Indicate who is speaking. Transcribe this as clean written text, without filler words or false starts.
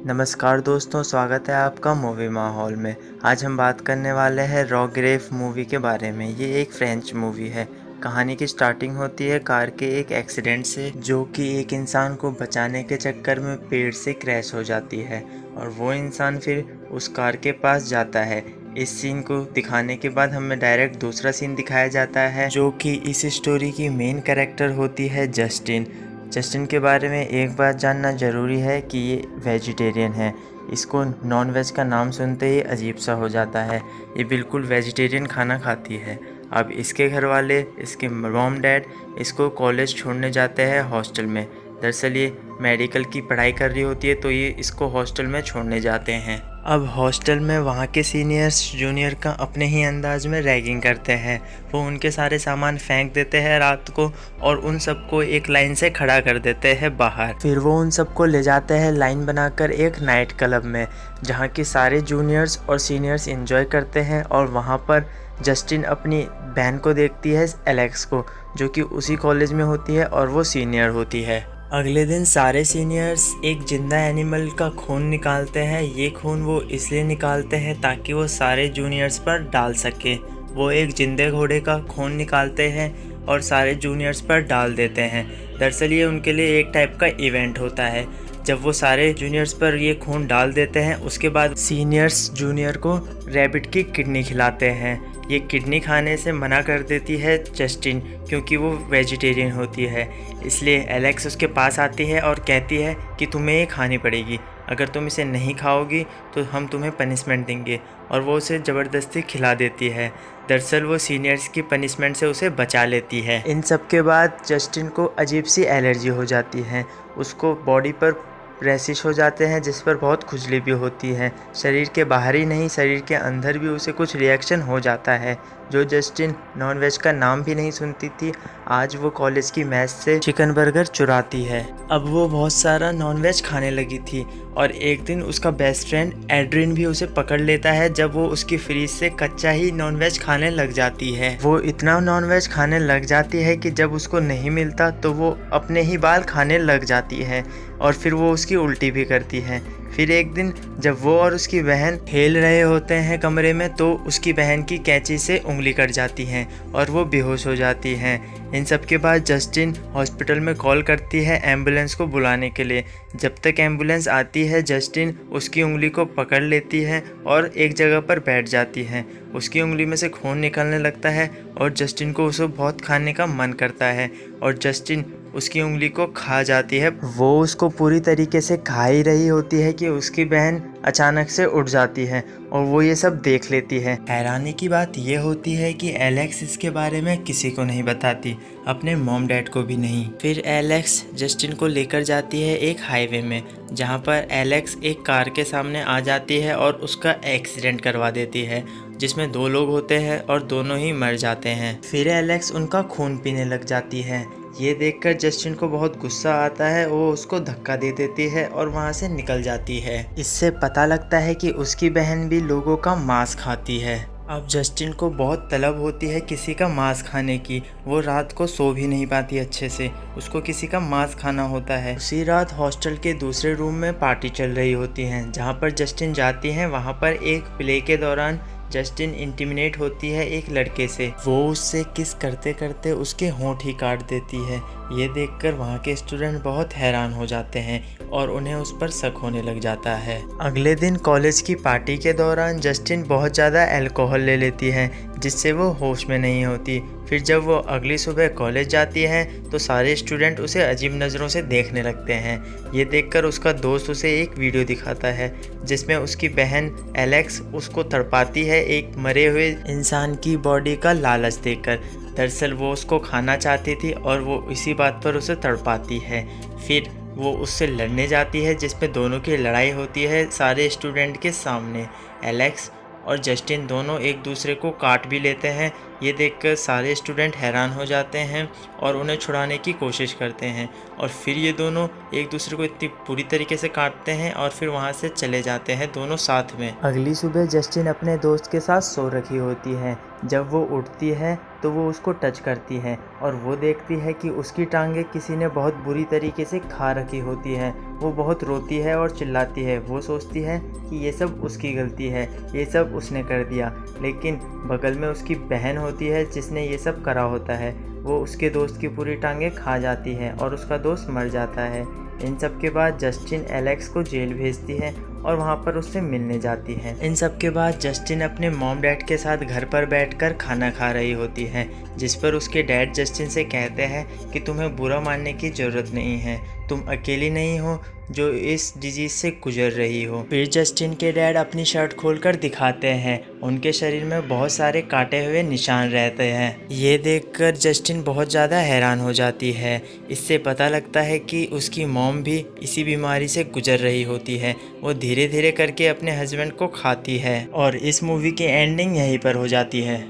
Speaker 1: नमस्कार दोस्तों, स्वागत है आपका मूवी माहौल में। आज हम बात करने वाले हैं रॉ ग्रेव मूवी के बारे में। ये एक फ्रेंच मूवी है। कहानी की स्टार्टिंग होती है कार के एक एक्सीडेंट से, जो कि एक इंसान को बचाने के चक्कर में पेड़ से क्रैश हो जाती है और वो इंसान फिर उस कार के पास जाता है। इस सीन को दिखाने के बाद हमें डायरेक्ट दूसरा सीन दिखाया जाता है, जो कि इस स्टोरी की मेन कैरेक्टर होती है जस्टिन। जस्टिन के बारे में एक बात जानना ज़रूरी है कि ये वेजिटेरियन है। इसको नॉन वेज का नाम सुनते ही अजीब सा हो जाता है। ये बिल्कुल वेजिटेरियन खाना खाती है। अब इसके घर वाले, इसके मॉम डैड इसको कॉलेज छोड़ने जाते हैं हॉस्टल में। दरअसल ये मेडिकल की पढ़ाई कर रही होती है, तो ये इसको हॉस्टल में छोड़ने जाते हैं। अब हॉस्टल में वहाँ के सीनियर्स जूनियर का अपने ही अंदाज में रैगिंग करते हैं। वो उनके सारे सामान फेंक देते हैं रात को और उन सबको एक लाइन से खड़ा कर देते हैं बाहर। फिर वो उन सबको ले जाते हैं लाइन बनाकर एक नाइट क्लब में, जहाँ के सारे जूनियर्स और सीनियर्स एंजॉय करते हैं। और वहाँ पर जस्टिन अपनी बहन को देखती है, एलेक्स को, जो कि उसी कॉलेज में होती है और वो सीनियर होती है। अगले दिन सारे सीनियर्स एक जिंदा एनिमल का खून निकालते हैं। ये खून वो इसलिए निकालते हैं ताकि वो सारे जूनियर्स पर डाल सके। वो एक जिंदे घोड़े का खून निकालते हैं और सारे जूनियर्स पर डाल देते हैं। दरअसल ये उनके लिए एक टाइप का इवेंट होता है। जब वो सारे जूनियर्स पर ये खून डाल देते हैं, उसके बाद सीनियर्स जूनियर को रैबिट की किडनी खिलाते हैं। ये किडनी खाने से मना कर देती है जस्टिन, क्योंकि वो वेजिटेरियन होती है। इसलिए एलेक्स उसके पास आती है और कहती है कि तुम्हें ये खानी पड़ेगी। अगर तुम इसे नहीं खाओगी तो हम तुम्हें पनिशमेंट देंगे, और वो उसे ज़बरदस्ती खिला देती है। दरअसल वो सीनियर्स की पनिशमेंट से उसे बचा लेती है। इन सब के बाद जस्टिन को अजीब सी एलर्जी हो जाती है। उसको बॉडी पर रैशिश हो जाते हैं, जिस पर बहुत खुजली भी होती है। शरीर के बाहर ही नहीं, शरीर के अंदर भी उसे कुछ रिएक्शन हो जाता है। जो जस्टिन नॉन वेज का नाम भी नहीं सुनती थी, आज वो कॉलेज की मेस से चिकन बर्गर चुराती है। अब वो बहुत सारा नॉन वेज खाने लगी थी और एक दिन उसका बेस्ट फ्रेंड एड्रिन भी उसे पकड़ लेता है, जब वो उसकी फ्रीज से कच्चा ही नॉन वेज खाने लग जाती है। वो इतना नॉन वेज खाने लग जाती है कि जब उसको नहीं मिलता तो वो अपने ही बाल खाने लग जाती है और फिर वो उसकी उल्टी भी करती है। फिर एक दिन जब वो और उसकी बहन खेल रहे होते हैं कमरे में, तो उसकी बहन की कैंची से उंगली कट जाती है और वो बेहोश हो जाती है। इन सब के बाद जस्टिन हॉस्पिटल में कॉल करती है एम्बुलेंस को बुलाने के लिए। जब तक एम्बुलेंस आती है, जस्टिन उसकी उंगली को पकड़ लेती है और एक जगह पर बैठ जाती है। उसकी उंगली में से खून निकलने लगता है और जस्टिन को उसे बहुत खाने का मन करता है और जस्टिन उसकी उंगली को खा जाती है। वो उसको पूरी तरीके से खा ही रही होती है कि उसकी बहन अचानक से उठ जाती है और वो ये सब देख लेती है। हैरानी की बात ये होती है कि एलेक्स इसके बारे में किसी को नहीं बताती, अपने मॉम डैड को भी नहीं। फिर एलेक्स जस्टिन को लेकर जाती है एक हाईवे में, जहाँ पर एलेक्स एक कार के सामने आ जाती है और उसका एक्सीडेंट करवा देती है, जिसमें 2 लोग होते हैं और दोनों ही मर जाते हैं। फिर एलेक्स उनका खून पीने लग जाती है। ये देखकर जस्टिन को बहुत गुस्सा आता है। वो उसको धक्का दे देती है और वहाँ से निकल जाती है। इससे पता लगता है कि उसकी बहन भी लोगों का मांस खाती है। अब जस्टिन को बहुत तलब होती है किसी का मांस खाने की। वो रात को सो भी नहीं पाती अच्छे से, उसको किसी का मांस खाना होता है। उसी रात हॉस्टल के दूसरे रूम में पार्टी चल रही होती है, जहाँ पर जस्टिन जाती है। वहाँ पर एक प्ले के दौरान जस्टिन इंटिमिनेट होती है एक लड़के से। वो उससे किस करते करते उसके होंठ ही काट देती है। ये देखकर वहाँ के स्टूडेंट बहुत हैरान हो जाते हैं और उन्हें उस पर शक होने लग जाता है। अगले दिन कॉलेज की पार्टी के दौरान जस्टिन बहुत ज़्यादा अल्कोहल ले लेती है, जिससे वो होश में नहीं होती। फिर जब वो अगली सुबह कॉलेज जाती है तो सारे स्टूडेंट उसे अजीब नज़रों से देखने लगते हैं। ये देखकर उसका दोस्त उसे एक वीडियो दिखाता है, जिसमें उसकी बहन एलेक्स उसको तड़पाती है एक मरे हुए इंसान की बॉडी का लालच देकर। दरअसल वो उसको खाना चाहती थी और वो इसी बात पर उसे तड़पाती है। फिर वो उससे लड़ने जाती है, जिसमें दोनों की लड़ाई होती है सारे स्टूडेंट के सामने। एलेक्स और जस्टिन दोनों एक दूसरे को काट भी लेते हैं ये देखकर सारे स्टूडेंट हैरान हो जाते हैं और उन्हें छुड़ाने की कोशिश करते हैं और फिर ये दोनों एक दूसरे को इतनी बुरी तरीके से काटते हैं और फिर वहाँ से चले जाते हैं दोनों साथ में। अगली सुबह जस्टिन अपने दोस्त के साथ सो रखी होती है। जब वो उठती है तो वो उसको टच करती है और वो देखती है कि उसकी टांगें किसी ने बहुत बुरी तरीके से खा रखी होती है। वो बहुत रोती है और चिल्लाती है। वो सोचती है कि ये सब उसकी गलती है, ये सब उसने कर दिया, लेकिन बगल में उसकी बहन होती है जिसने ये सब करा होता है। वो उसके दोस्त की पूरी टांगें खा जाती है और उसका दोस्त मर जाता है। इन सब के बाद जस्टिन एलेक्स को जेल भेजती है और वहाँ पर उससे मिलने जाती है। इन सब के बाद जस्टिन अपने मॉम डैड के साथ घर पर बैठकर खाना खा रही होती है, जिस पर उसके डैड जस्टिन से कहते हैं कि तुम्हें बुरा मानने की ज़रूरत नहीं है, तुम अकेली नहीं हो जो इस डिजीज़ से गुजर रही हो। फिर जस्टिन के डैड अपनी शर्ट खोलकर दिखाते हैं। उनके शरीर में बहुत सारे काटे हुए निशान रहते हैं। ये देखकर जस्टिन बहुत ज़्यादा हैरान हो जाती है। इससे पता लगता है कि उसकी मॉम भी इसी बीमारी से गुजर रही होती है। वो धीरे धीरे करके अपने हस्बैंड को खाती है और इस मूवी की एंडिंग यहीं पर हो जाती है।